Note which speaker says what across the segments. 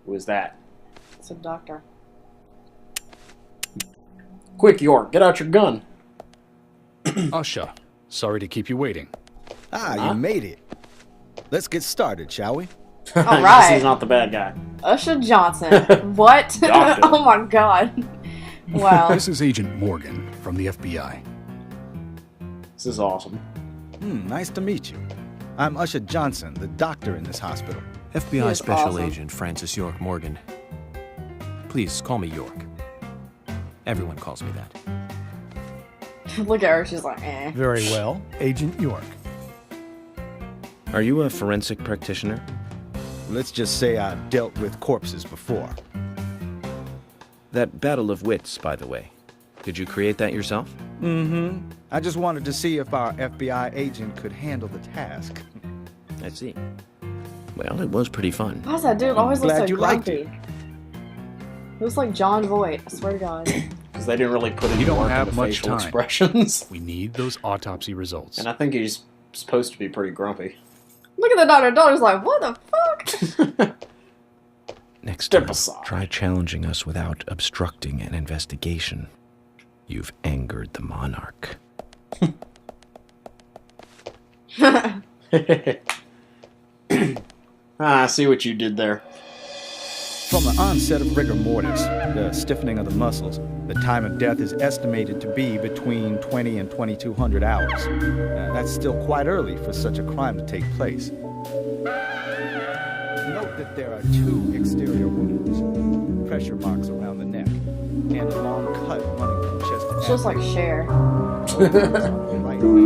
Speaker 1: Who was that?
Speaker 2: It's a doctor.
Speaker 1: Quick, York, get out your gun.
Speaker 3: Usha, sorry to keep you waiting.
Speaker 4: Ah, you made it. Let's get started, shall we?
Speaker 2: All
Speaker 1: I guess
Speaker 2: right.
Speaker 1: he's not the bad guy.
Speaker 2: Usha Johnson. What?
Speaker 1: Doctor.
Speaker 2: Oh my god. Wow.
Speaker 3: This is Agent Morgan from the FBI.
Speaker 1: This is awesome.
Speaker 4: Nice to meet you. I'm Usha Johnson, the doctor in this hospital.
Speaker 2: He
Speaker 5: FBI
Speaker 2: is
Speaker 5: Special
Speaker 2: awesome.
Speaker 5: Agent Francis York Morgan. Please call me York. Everyone calls me that.
Speaker 2: Look at her. She's like, eh.
Speaker 6: Very well, Agent York.
Speaker 7: Are you a forensic practitioner?
Speaker 4: Let's just say I've dealt with corpses before.
Speaker 7: That battle of wits, by the way. Did you create that yourself?
Speaker 4: Mm-hmm. I just wanted to see if our FBI agent could handle the task.
Speaker 7: I see. Well, it was pretty fun.
Speaker 2: Why's that dude always looks
Speaker 4: glad
Speaker 2: so
Speaker 4: you liked
Speaker 2: grumpy? He looks like John Voight. I swear to God.
Speaker 1: Because they didn't really put any
Speaker 3: You don't
Speaker 1: work
Speaker 3: have
Speaker 1: into
Speaker 3: much
Speaker 1: facial
Speaker 3: time.
Speaker 1: expressions.
Speaker 3: We need those autopsy results.
Speaker 1: And I think he's supposed to be pretty grumpy.
Speaker 2: Look at the doctor. The doctor's like, what the fuck?
Speaker 7: Next
Speaker 1: Step
Speaker 7: time,
Speaker 1: aside.
Speaker 7: try challenging us without obstructing an investigation. You've angered the monarch.
Speaker 1: I see what you did there.
Speaker 4: From the onset of rigor mortis, the stiffening of the muscles, the time of death is estimated to be between 20 and 2200 hours. That's still quite early for such a crime to take place. Note that there are 2 exterior wounds, pressure marks around the neck, and a long cut running from chest to
Speaker 2: It's just like Cher.
Speaker 4: right hand.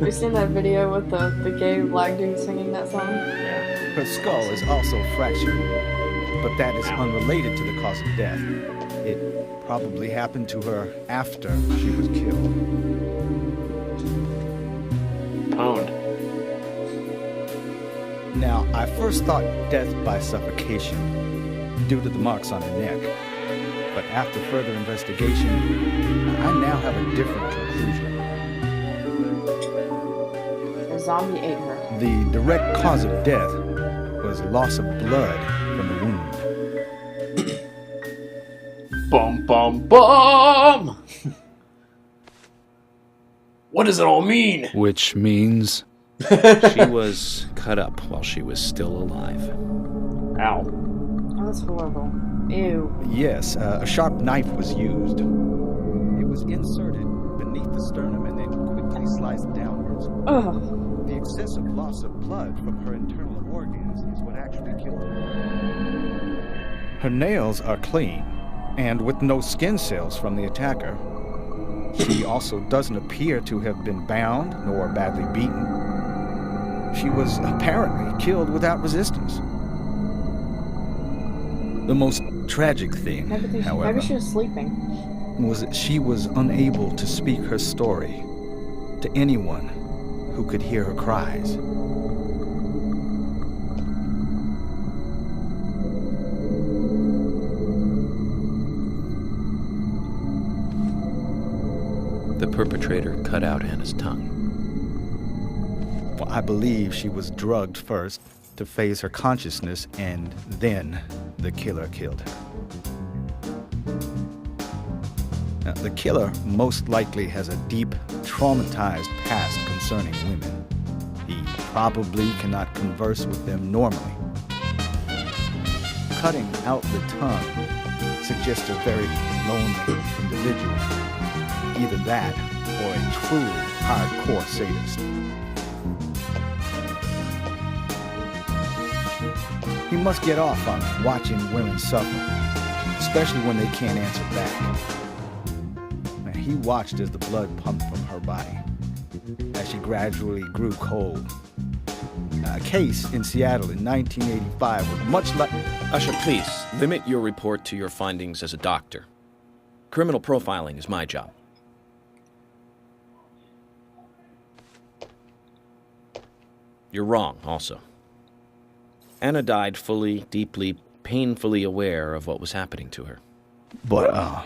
Speaker 2: You seen that video with the gay black dude singing that song?
Speaker 4: Her skull is also fractured, but that is unrelated to the cause of death. It probably happened to her after she was killed.
Speaker 1: Pwned.
Speaker 4: Now, I first thought death by suffocation due to the marks on her neck, but after further investigation, I now have a different conclusion.
Speaker 2: A zombie ate her.
Speaker 4: The direct cause of death was loss of blood from the wound.
Speaker 1: Bum, bum, bum! What does it all mean?
Speaker 3: Which means...
Speaker 7: She was cut up while she was still alive.
Speaker 1: Ow.
Speaker 2: Oh, that's horrible. Ew.
Speaker 4: Yes, a sharp knife was used. It was inserted beneath the sternum and then quickly sliced downwards.
Speaker 2: Ugh.
Speaker 4: The excessive loss of blood from her internal organs is what actually killed her. Her nails are clean, and with no skin cells from the attacker. She also doesn't appear to have been bound nor badly beaten. She was apparently killed without resistance. The most tragic thing, however,
Speaker 2: Maybe she was sleeping.
Speaker 4: was that she was unable to speak her story to anyone who could hear her cries.
Speaker 7: The perpetrator cut out Anna's tongue.
Speaker 4: Well, I believe she was drugged first to phase her consciousness, and then the killer killed her. Now, the killer most likely has a deep, traumatized past concerning women. He probably cannot converse with them normally. Cutting out the tongue suggests a very lonely individual. Either that or a truly hardcore sadist. He must get off on watching women suffer, especially when they can't answer back. Now, he watched as the blood pumped from her body, as she gradually grew cold. A case in Seattle in 1985 was much like...
Speaker 7: Usha, please, limit your report to your findings as a doctor. Criminal profiling is my job. You're wrong, also. Anna died fully, deeply, painfully aware of what was happening to her.
Speaker 4: But,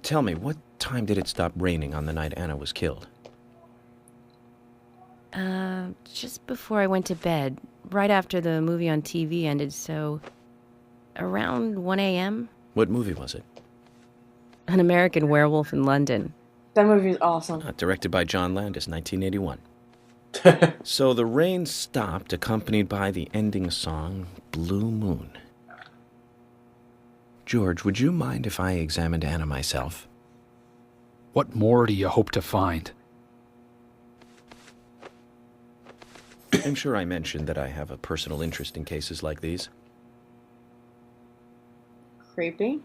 Speaker 7: Tell me, what time did it stop raining on the night Anna was killed?
Speaker 8: Just before I went to bed, right after the movie on TV ended, so around 1 a.m.
Speaker 7: What movie was it?
Speaker 8: An American Werewolf in London.
Speaker 2: That movie is awesome.
Speaker 7: Directed by John Landis, 1981. So the rain stopped, accompanied by the ending song, Blue Moon. George, would you mind if I examined Anna myself?
Speaker 3: What more do you hope to find?
Speaker 7: I'm sure I mentioned that I have a personal interest in cases like these.
Speaker 2: Creepy.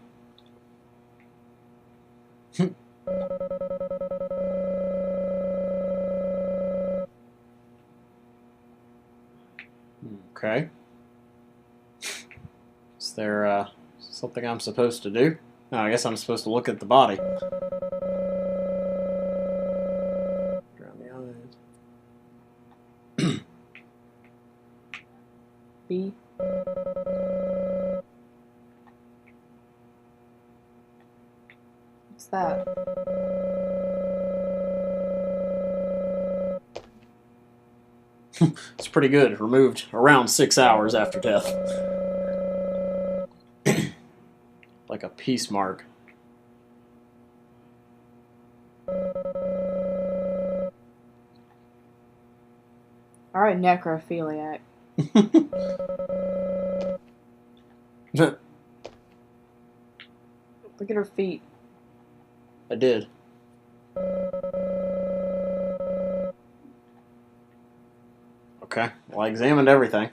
Speaker 1: Okay. Is there something I'm supposed to do? No, I guess I'm supposed to look at the body. Around the eyes.
Speaker 2: B. What's that?
Speaker 1: It's pretty good. Removed around 6 hours after death. Like a peace mark.
Speaker 2: Alright, necrophiliac. Look at her feet.
Speaker 1: I did. Okay, well, I examined everything.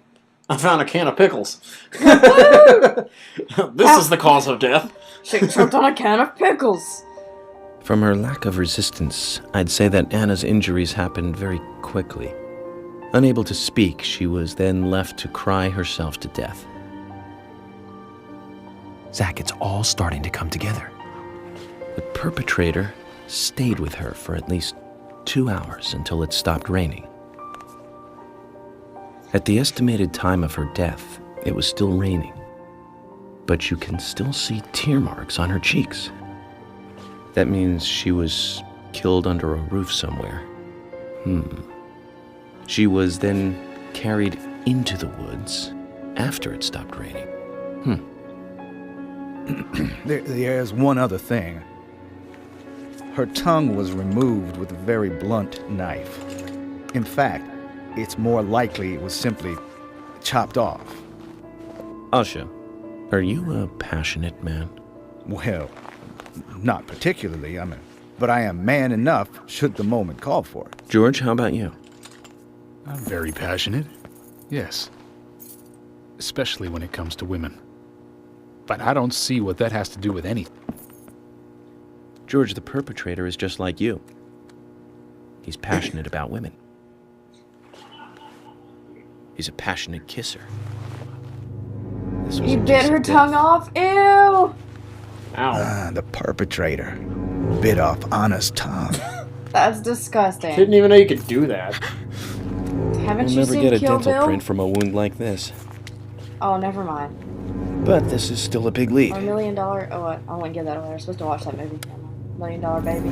Speaker 1: I found a can of pickles. This is the cause of death.
Speaker 2: She choked on a can of pickles.
Speaker 7: From her lack of resistance, I'd say that Anna's injuries happened very quickly. Unable to speak, she was then left to cry herself to death.
Speaker 5: Zach, it's all starting to come together.
Speaker 7: The perpetrator stayed with her for at least 2 hours until it stopped raining. At the estimated time of her death, it was still raining, but you can still see tear marks on her cheeks. That means she was killed under a roof somewhere. She was then carried into the woods after it stopped raining.
Speaker 4: There's one other thing. Her tongue was removed with a very blunt knife. In fact, it's more likely it was simply chopped off.
Speaker 7: Asha, are you a passionate man?
Speaker 4: Well, not particularly, but I am man enough should the moment call for it.
Speaker 7: George, how about you?
Speaker 3: I'm very passionate. Yes. Especially when it comes to women. But I don't see what that has to do with anything.
Speaker 7: George, the perpetrator is just like you. He's passionate about women. He's a passionate kisser. This was
Speaker 2: He
Speaker 7: a
Speaker 2: bit
Speaker 7: kiss
Speaker 2: her
Speaker 7: of
Speaker 2: tongue
Speaker 7: death.
Speaker 2: off. Ew!
Speaker 1: Ow.
Speaker 4: The perpetrator bit off Anna's tongue.
Speaker 2: That's disgusting.
Speaker 1: Didn't even know you could do that.
Speaker 2: Haven't
Speaker 7: You'll
Speaker 2: you
Speaker 7: never
Speaker 2: seen
Speaker 7: get a
Speaker 2: Kill
Speaker 7: dental
Speaker 2: Bill?
Speaker 7: print from a wound like this.
Speaker 2: Oh, never mind.
Speaker 7: But this is still a big lead.
Speaker 2: Or $1 Million. Oh, what? I wouldn't give that away. We're supposed to watch that movie. $1 Million Baby.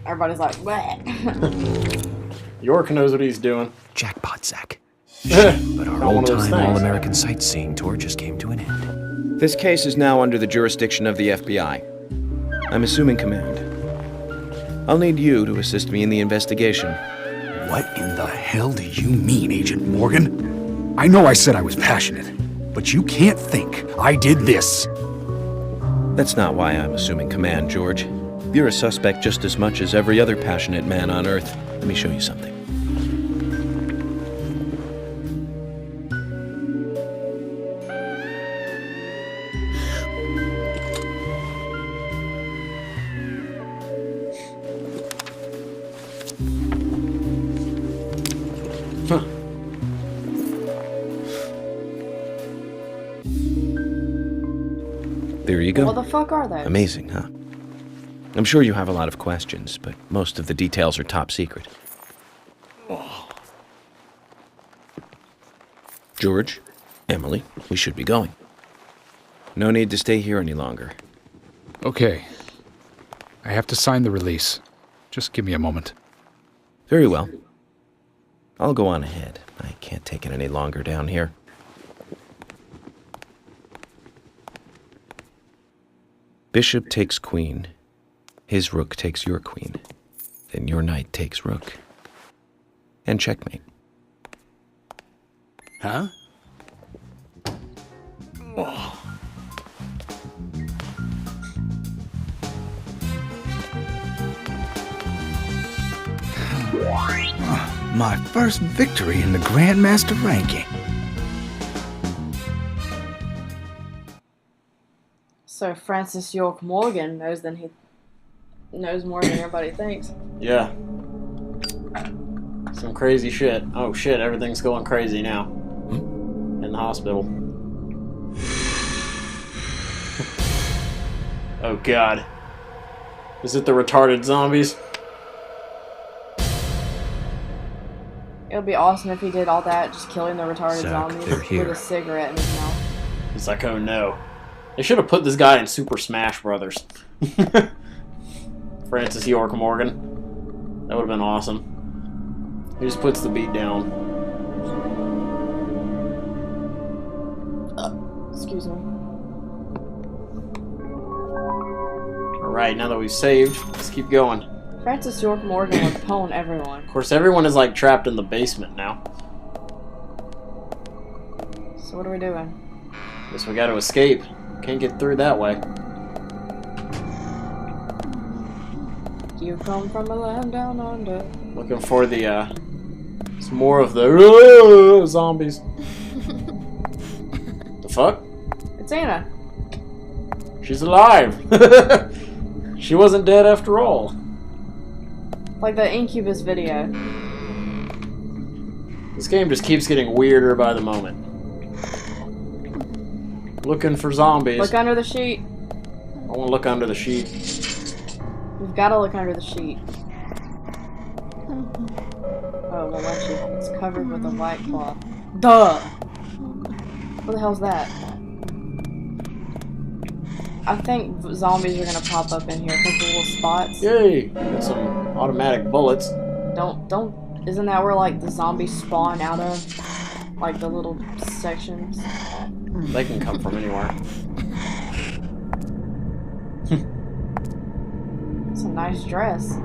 Speaker 2: Everybody's like, what?
Speaker 1: York knows what he's doing.
Speaker 5: Jackpot, Zach.
Speaker 1: But
Speaker 5: But our
Speaker 1: Not one of those
Speaker 5: old-time
Speaker 1: things.
Speaker 5: All-American sightseeing tour just came to an end.
Speaker 7: This case is now under the jurisdiction of the FBI. I'm assuming command. I'll need you to assist me in the investigation.
Speaker 6: What in the hell do you mean, Agent Morgan? I know I said I was passionate, but you can't think I did this.
Speaker 7: That's not why I'm assuming command, George. You're a suspect just as much as every other passionate man on Earth. Let me show you something. There you go.
Speaker 2: What the fuck are those?
Speaker 7: Amazing, huh? I'm sure you have a lot of questions, but most of the details are top secret. George, Emily, we should be going. No need to stay here any longer.
Speaker 3: Okay. I have to sign the release. Just give me a moment.
Speaker 7: Very well. I'll go on ahead. I can't take it any longer down here. Bishop takes queen. His rook takes your queen. Then your knight takes rook. And checkmate.
Speaker 3: Huh?
Speaker 6: My first victory in the Grandmaster ranking.
Speaker 2: So Francis York Morgan knows more than everybody thinks.
Speaker 1: Yeah. Some crazy shit. Oh shit, everything's going crazy now. In the hospital. Oh god. Is it the retarded zombies?
Speaker 2: It would be awesome if he did all that, just killing the retarded
Speaker 5: Zach,
Speaker 2: zombies
Speaker 5: they're here.
Speaker 2: with a cigarette in his mouth.
Speaker 1: It's like, oh no. They should have put this guy in Super Smash Brothers. Francis York Morgan. That would have been awesome. He just puts the beat down.
Speaker 2: Excuse me.
Speaker 1: Alright, now that we've saved, let's keep going.
Speaker 2: Francis York Morgan would pwn everyone.
Speaker 1: Of course, everyone is like trapped in the basement now.
Speaker 2: So what are we doing?
Speaker 1: Guess we gotta escape. Can't get through that way.
Speaker 2: You come from a land down under.
Speaker 1: Looking for the, some more of the zombies. The fuck?
Speaker 2: It's Anna.
Speaker 1: She's alive! She wasn't dead after all.
Speaker 2: Like the Incubus video.
Speaker 1: This game just keeps getting weirder by the moment. Looking for zombies.
Speaker 2: Look under the sheet.
Speaker 1: I want to look under the sheet.
Speaker 2: You've got to look under the sheet. Oh, well, let you. It's covered with a white cloth. Duh! What the hell's that? I think zombies are gonna pop up in here because the little spots.
Speaker 1: Yay! Got some automatic bullets.
Speaker 2: Don't. Isn't that where, like, the zombies spawn out of? Like, the little sections?
Speaker 1: They can come from anywhere.
Speaker 2: It's a nice dress.